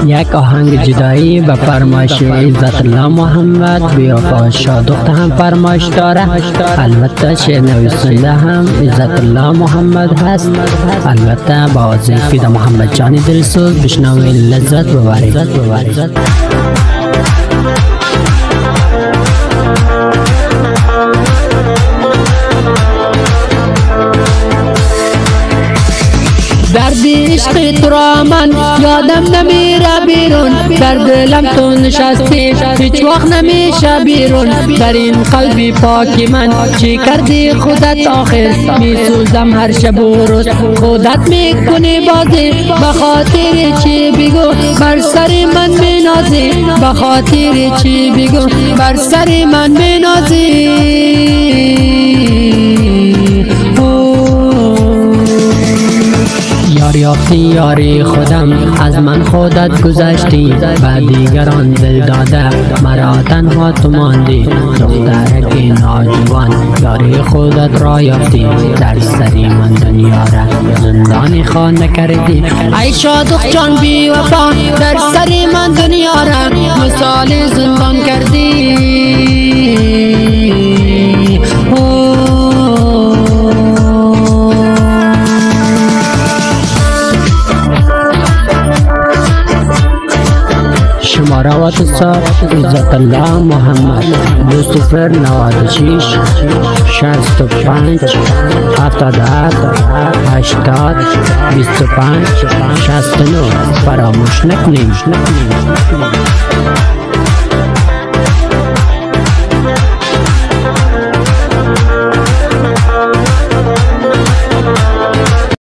یک آهنگ جدایی به فرمایش عزت الله محمد بیافا شادخت هم فرمایش داره. البته شعر نویسنده هم عزت الله محمد هست. البته با آواز فیدا محمد جانی دلسوز بشنوید، لذت ببرید. درد عشق تو را من یادم نمیره بیرون، در دلم تو نشستی هیچ وقت نمیشه بیرون. در این قلبی پاکی من چی کردی خودت آخر؟ میسوزم هر شب و روز خودت میکنی بازی. به خاطر چی بگو بر سر من بنازی؟ به خاطر چی بگو بر سر من بنازی؟ یافتی یاری خودم از من خودت گذشتی، با دیگران دل داده مرا تنها تو ماندی. دخترک ناجوان یاری خودت را یافتی، در سری من دنیا را زندانی خانه کردی. ای شادخت جان بی وفا در سری من دنیا را مثال زندان کردی. شماره واتساپ عزت الله محمد 2096 65 77 80 25 69. فراموش نکنید.